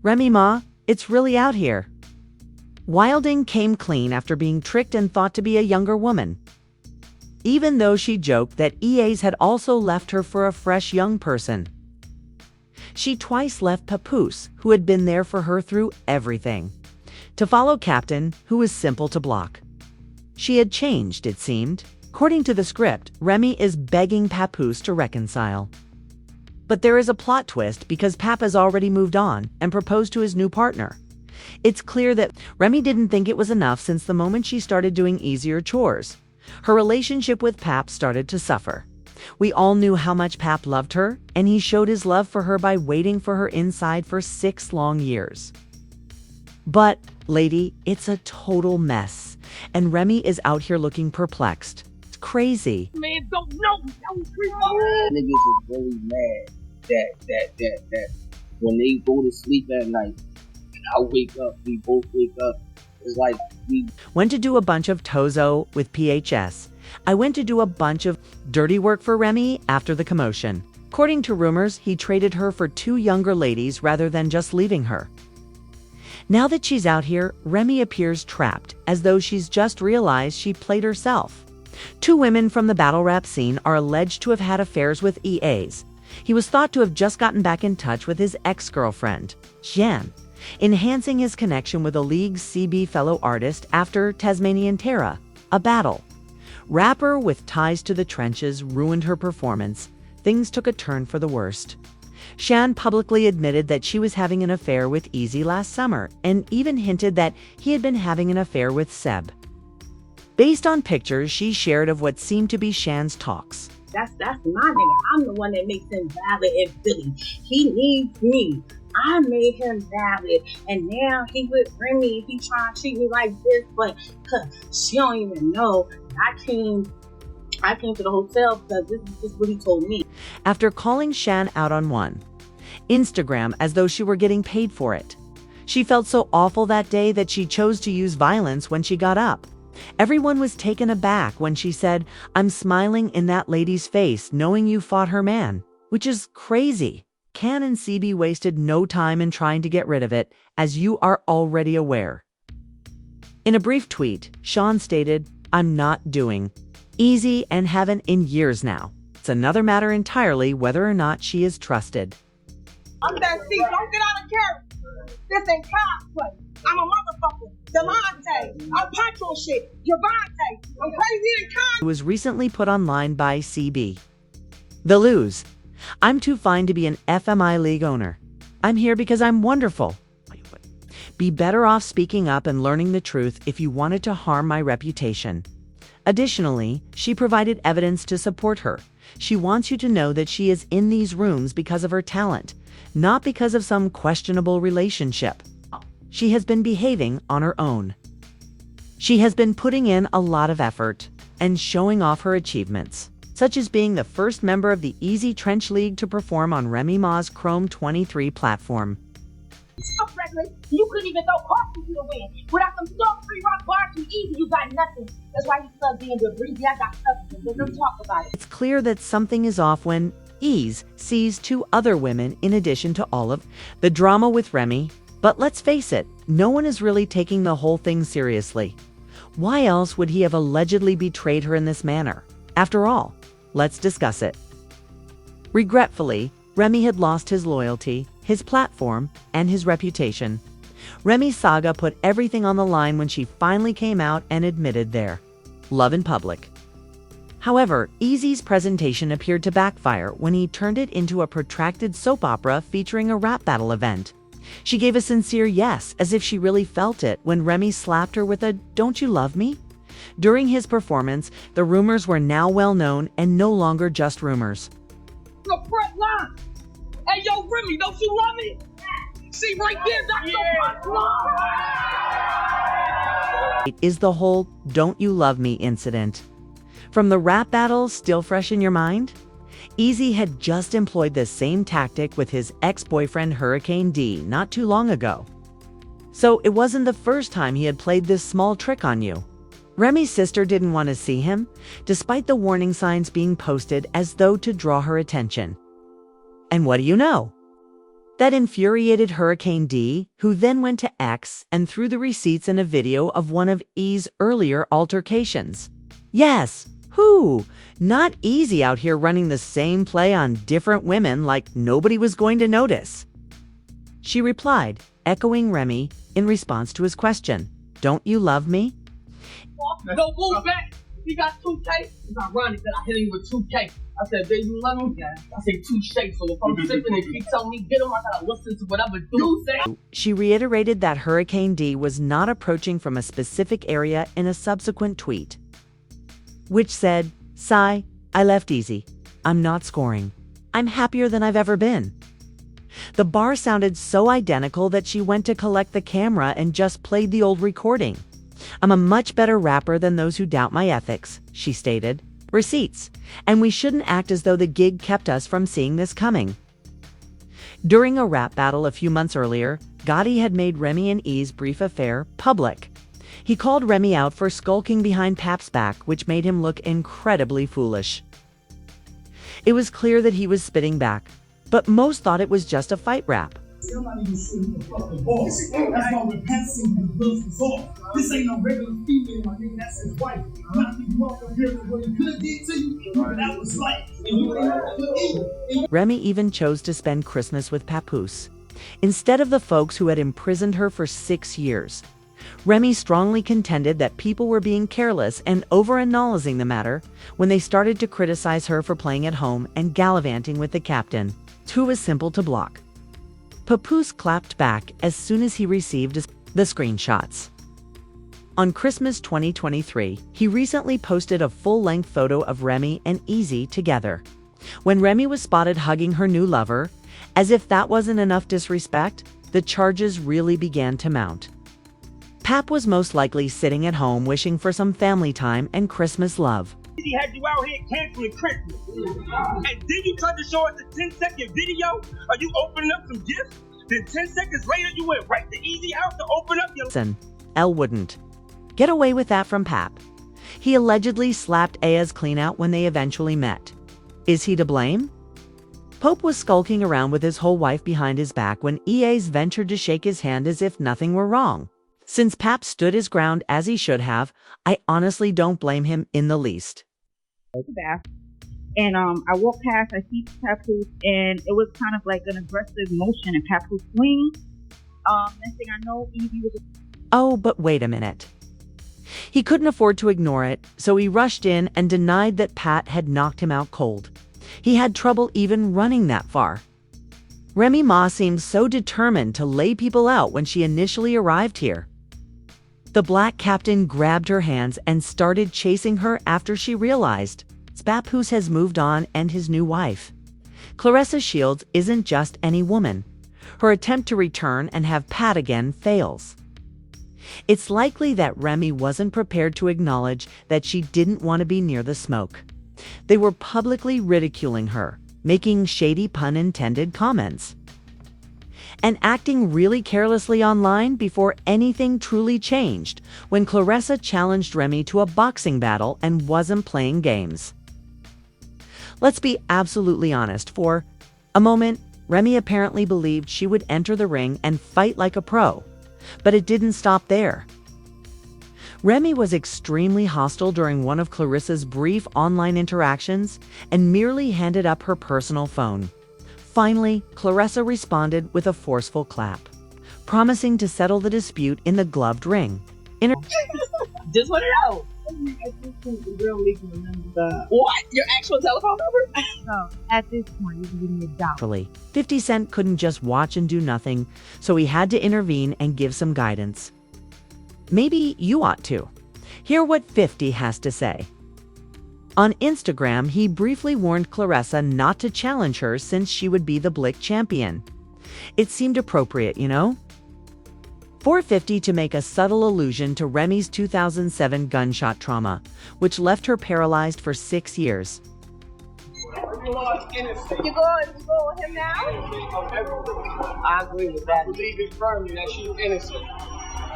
Remy Ma, it's really out here. Wilding came clean after being tricked and thought to be a younger woman. Even though she joked that EAs had also left her for a fresh young person. She twice left Papoose, who had been there for her through everything, to follow Captain, who was simple to block. She had changed, it seemed. According to the script, Remy is begging Papoose to reconcile. But there is a plot twist because Pap has already moved on and proposed to his new partner. It's clear that Remy didn't think it was enough since the moment she started doing easier chores. Her relationship with Pap started to suffer. We all knew how much Pap loved her, and he showed his love for her by waiting for her inside for 6 long years. But, lady, it's a total mess, and Remy is out here looking perplexed. It's crazy. Man, don't know. Niggas is really mad that when they go to sleep at night, and I wake up, we both wake up. It's like we went to do a bunch of Tozo with PHS. I went to do a bunch of dirty work for Remy after the commotion. According to rumors, he traded her for 2 younger ladies rather than just leaving her. Now that she's out here, Remy appears trapped, as though she's just realized she played herself. 2 women from the battle rap scene are alleged to have had affairs with EAs. He was thought to have just gotten back in touch with his ex-girlfriend, Jan, enhancing his connection with a League CB fellow artist after Tasmanian Terra, a battle. Rapper with ties to the trenches ruined her performance. Things took a turn for the worst. Shan publicly admitted that she was having an affair with Eazy last summer and even hinted that he had been having an affair with Seb. Based on pictures she shared of what seemed to be Shan's talks. That's my nigga. I'm the one that makes him valid and Philly. He needs me. I made him valid, and now he with Remy. He trying to treat me like this, but she don't even know. I came to the hotel because this is just what he told me. After calling Shan out on one Instagram as though she were getting paid for it. She felt so awful that day that she chose to use violence when she got up. Everyone was taken aback when she said, "I'm smiling in that lady's face knowing you fought her man," which is crazy. Can and CB wasted no time in trying to get rid of it, as you are already aware. In a brief tweet, Sean stated, "I'm not doing Eazy and haven't in years now. It's another matter entirely whether or not she is trusted." I'm that C. Don't get out of character. This ain't cosplay. I'm a motherfucker. Delonte. I'm Patrol shit. Javante. I'm crazy and kind. It was recently put online by CB. The Lose. "I'm too fine to be an FMI League owner. I'm here because I'm wonderful. Be better off speaking up and learning the truth if you wanted to harm my reputation." Additionally, she provided evidence to support her. She wants you to know that she is in these rooms because of her talent, not because of some questionable relationship. She has been behaving on her own. She has been putting in a lot of effort and showing off her achievements, such as being the first member of the Eazy Trench League to perform on Remy Ma's Chrome 23 platform. Stop, Reckless. You couldn't even throw coffee to the wind. Without some soft free rock bars from Eazy, you got nothing. That's why you love being the breezy. I got substance. Let's not talk about it. It's clear that something is off when Eaze sees 2 other women in addition to all of the drama with Remy. But let's face it, no one is really taking the whole thing seriously. Why else would he have allegedly betrayed her in this manner? After all, let's discuss it. Regretfully, Remy had lost his loyalty, his platform, and his reputation. Remy's saga put everything on the line when she finally came out and admitted their love in public. However, Eazy's presentation appeared to backfire when he turned it into a protracted soap opera featuring a rap battle event. She gave a sincere yes, as if she really felt it, when Remy slapped her with a "Don't you love me?" During his performance, the rumors were now well known and no longer just rumors. The front line. Hey, yo, Remy, don't you love me? See right there, that's the front line. It is the whole "Don't you love me" incident. From the rap battle still fresh in your mind? Eazy had just employed the same tactic with his ex-boyfriend Hurricane D not too long ago. So it wasn't the first time he had played this small trick on you. Remy's sister didn't want to see him, despite the warning signs being posted as though to draw her attention. And what do you know? That infuriated Hurricane D, who then went to X and threw the receipts in a video of one of E's earlier altercations. Yes, who? Not Eazy out here running the same play on different women like nobody was going to notice. She replied, echoing Remy in response to his question, "Don't you love me?" No, move back. He got 2K. It's ironic that I hit him with 2K. I said, baby, you love me? I said 2 shakes. So if I'm sipping and he telling me get him, I gotta listen to whatever dude say. She reiterated that Hurricane D was not approaching from a specific area in a subsequent tweet, which said, "Sigh, I left Eazy. I'm not scoring. I'm happier than I've ever been." The bar sounded so identical that she went to collect the camera and just played the old recording. "I'm a much better rapper than those who doubt my ethics," she stated. "Receipts. And we shouldn't act as though the gig kept us from seeing this coming." During a rap battle a few months earlier, Gotti had made Remy and E's brief affair public. He called Remy out for skulking behind Pap's back, which made him look incredibly foolish. It was clear that he was spitting back, but most thought it was just a fight rap. You're not even shooting the fucking boss. That's why we're passing the bills resort. This ain't no regular female, my nigga, that's his wife. Not you walk up here with what he could did to you, that was life. And you ain't never good either. Remy even chose to spend Christmas with Papoose, instead of the folks who had imprisoned her for 6 years. Remy strongly contended that people were being careless and over-analyzing the matter when they started to criticize her for playing at home and gallivanting with the captain, who was simple to block. Papoose clapped back as soon as he received the screenshots. On Christmas 2023, he recently posted a full-length photo of Remy and Eazy together. When Remy was spotted hugging her new lover, as if that wasn't enough disrespect, the charges really began to mount. Pap was most likely sitting at home wishing for some family time and Christmas love. He had you out here canceling Christmas. And then you tried to show us a 10-second video of you opening up some gifts. Then 10 seconds later, you went right to Eazy house to open up your... Listen, Elle wouldn't get away with that from Pap. He allegedly slapped Aya's clean out when they eventually met. Is he to blame? Pope was skulking around with his whole wife behind his back when EA's ventured to shake his hand as if nothing were wrong. Since Pap stood his ground as he should have, I honestly don't blame him in the least. And I walked past, I see Papoose, and it was kind of like an aggressive motion, and Papoose swings. Next thing I know, Eazy was... Oh, but wait a minute. He couldn't afford to ignore it, so he rushed in and denied that Pat had knocked him out cold. He had trouble even running that far. Remy Ma seemed so determined to lay people out when she initially arrived here. The black captain grabbed her hands and started chasing her after she realized Papoose has moved on and his new wife. Claressa Shields isn't just any woman. Her attempt to return and have Pat again fails. It's likely that Remy wasn't prepared to acknowledge that she didn't want to be near the smoke. They were publicly ridiculing her, making shady pun-intended comments, and acting really carelessly online before anything truly changed when Claressa challenged Remy to a boxing battle and wasn't playing games. Let's be absolutely honest, for a moment, Remy apparently believed she would enter the ring and fight like a pro, but it didn't stop there. Remy was extremely hostile during one of Clarissa's brief online interactions and merely handed up her personal phone. Finally, Claressa responded with a forceful clap, promising to settle the dispute in the gloved ring. Just let it out. At this point, the girl leaking remember the... What? Your actual telephone number? No, at this point, you can give me a doubt. 50 Cent couldn't just watch and do nothing, so he had to intervene and give some guidance. Maybe you ought to. Hear what 50 has to say. On Instagram, he briefly warned Claressa not to challenge her since she would be the Blick champion. It seemed appropriate, you know? 450 to make a subtle allusion to Remy's 2007 gunshot trauma, which left her paralyzed for 6 years. You go with him now? I agree with that. I believe it firmly that she's innocent.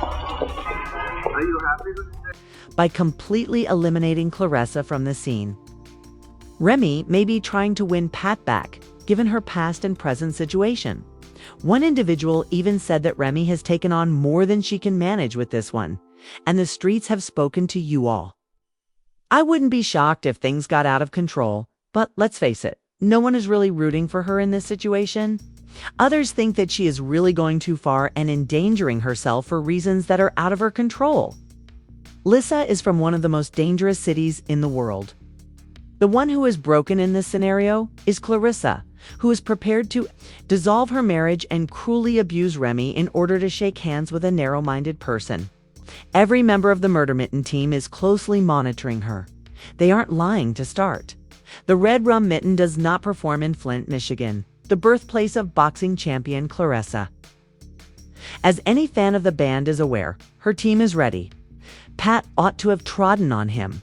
Are you happy with it? By completely eliminating Claressa from the scene. Remy may be trying to win Pat back, given her past and present situation. One individual even said that Remy has taken on more than she can manage with this one, and the streets have spoken to you all. I wouldn't be shocked if things got out of control, but let's face it, no one is really rooting for her in this situation. Others think that she is really going too far and endangering herself for reasons that are out of her control. Lissa is from one of the most dangerous cities in the world. The one who is broken in this scenario is Clarissa, who is prepared to dissolve her marriage and cruelly abuse Remy in order to shake hands with a narrow-minded person. Every member of the Murder Mitten team is closely monitoring her. They aren't lying to start. The Red Rum Mitten does not perform in Flint, Michigan, the birthplace of boxing champion Clarissa. As any fan of the band is aware, her team is ready. Pat ought to have trodden on him.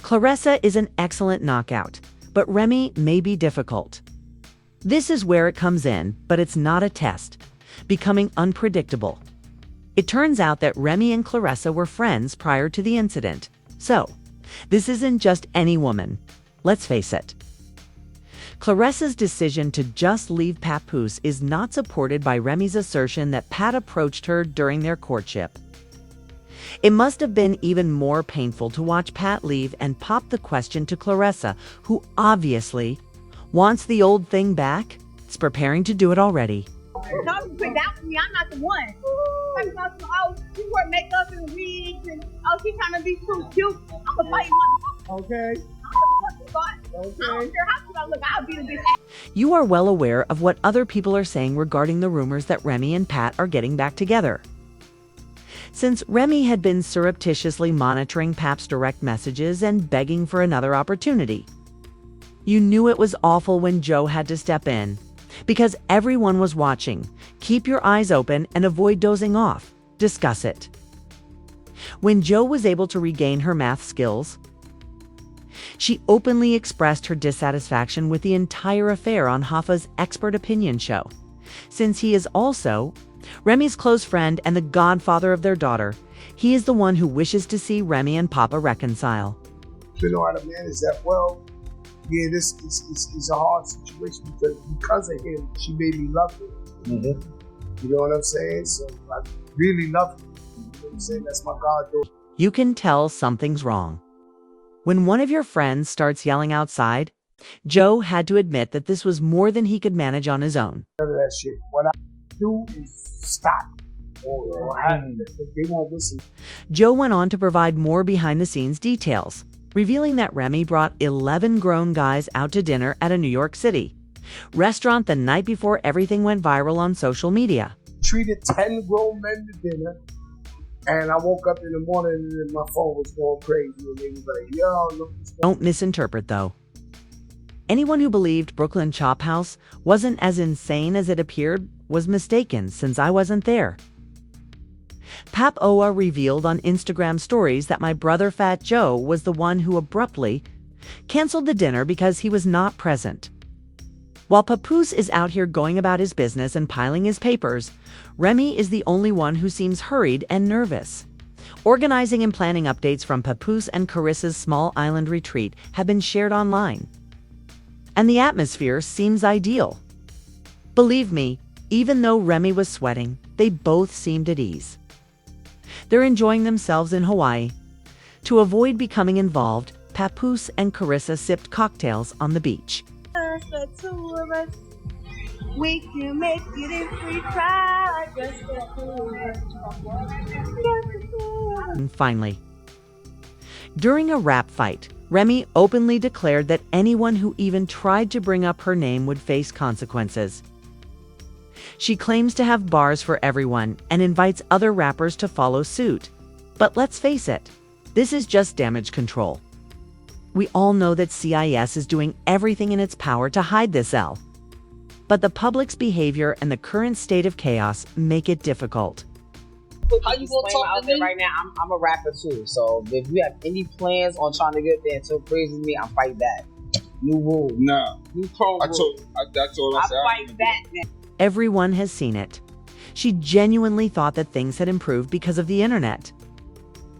Clarissa is an excellent knockout, but Remy may be difficult. This is where it comes in, but it's not a test, becoming unpredictable. It turns out that Remy and Clarissa were friends prior to the incident. So, this isn't just any woman. Let's face it. Clarissa's decision to just leave Papoose is not supported by Remy's assertion that Pat approached her during their courtship. It must have been even more painful to watch Pat leave and pop the question to Clarissa, who obviously wants the old thing back. It's preparing to do it already. Don't put that with me. I'm not the one. Talking about some, oh, she wore makeup and wigs and oh, she trying to be too cute. I'm gonna fight you. Okay. I don't care how cute I look. I'll beat a bitch. You are well aware of what other people are saying regarding the rumors that Remy and Pat are getting back together. Since Remy had been surreptitiously monitoring Pat's direct messages and begging for another opportunity, you knew it was awful when Joe had to step in. Because everyone was watching. Keep your eyes open and avoid dozing off. Discuss it. When Joe was able to regain her math skills, she openly expressed her dissatisfaction with the entire affair on Hoffa's expert opinion show. Since he is also Remy's close friend and the godfather of their daughter, he is the one who wishes to see Remy and Papa reconcile. To know how to manage that well, yeah, this is a hard situation because of him, she made me love her. Mm-hmm. You know what I'm saying? So I really love her. You know what I'm saying? That's my goddaughter. You can tell something's wrong. When one of your friends starts yelling outside, Joe had to admit that this was more than he could manage on his own. None of that shit. What I do is stop. Or they won't listen. Joe went on to provide more behind-the-scenes details, revealing that Remy brought 11 grown guys out to dinner at a New York City restaurant the night before everything went viral on social media. Treated 10 grown men to dinner, and I woke up in the morning and my phone was going crazy, and they was like, yo, look. Don't misinterpret, though. Anyone who believed Brooklyn Chop House wasn't as insane as it appeared was mistaken, since I wasn't there. Pap Owa revealed on Instagram stories that my brother Fat Joe was the one who abruptly canceled the dinner because he was not present. While Papoose is out here going about his business and piling his papers, Remy is the only one who seems hurried and nervous. Organizing and planning updates from Papoose and Carissa's small island retreat have been shared online, and the atmosphere seems ideal. Believe me, even though Remy was sweating, they both seemed at ease. They're enjoying themselves in Hawaii. To avoid becoming involved, Papoose and Carissa sipped cocktails on the beach. The two of us, we can make it if we try. Just the two of us. And finally, during a rap fight, Remy openly declared that anyone who even tried to bring up her name would face consequences. She claims to have bars for everyone and invites other rappers to follow suit. But let's face it, this is just damage control. We all know that CIS is doing everything in its power to hide this L. But the public's behavior and the current state of chaos make it difficult. How you gonna talk to me? Right now, I'm a rapper too. So if you have any plans on trying to get there and talk crazy to me, I fight back. New rule. Nah. New code. I told I fight back now. Everyone has seen it. She genuinely thought that things had improved because of the internet.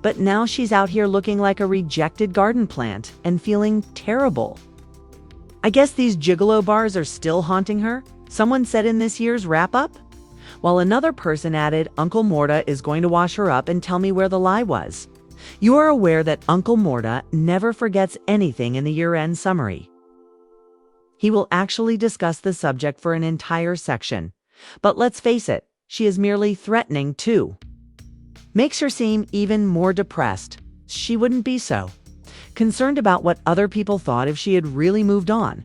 But now she's out here looking like a rejected garden plant and feeling terrible. I guess these gigolo bars are still haunting her? Someone said in this year's wrap-up, while another person added, Uncle Morta is going to wash her up and tell me where the lie was. You are aware that Uncle Morta never forgets anything in the year-end summary. He will actually discuss the subject for an entire section. But let's face it, she is merely threatening too. Makes her seem even more depressed. She wouldn't be so. Concerned about what other people thought if she had really moved on.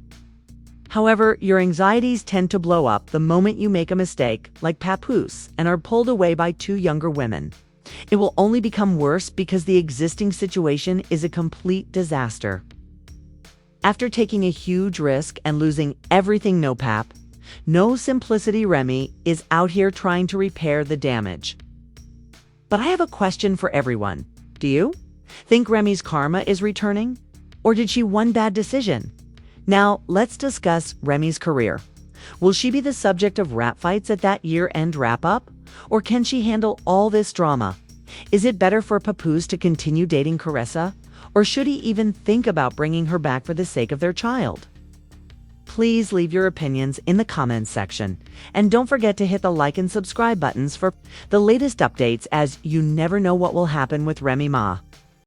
However, your anxieties tend to blow up the moment you make a mistake, like Papoose, and are pulled away by two younger women. It will only become worse because the existing situation is a complete disaster. After taking a huge risk and losing everything no Pap, no simplicity Remy is out here trying to repair the damage. But I have a question for everyone. Do you think Remy's karma is returning? Or did she one bad decision? Now, let's discuss Remy's career. Will she be the subject of rap fights at that year-end wrap-up? Or can she handle all this drama? Is it better for Papoose to continue dating Carissa? Or should he even think about bringing her back for the sake of their child? Please leave your opinions in the comments section. And don't forget to hit the like and subscribe buttons for the latest updates, as you never know what will happen with Remy Ma.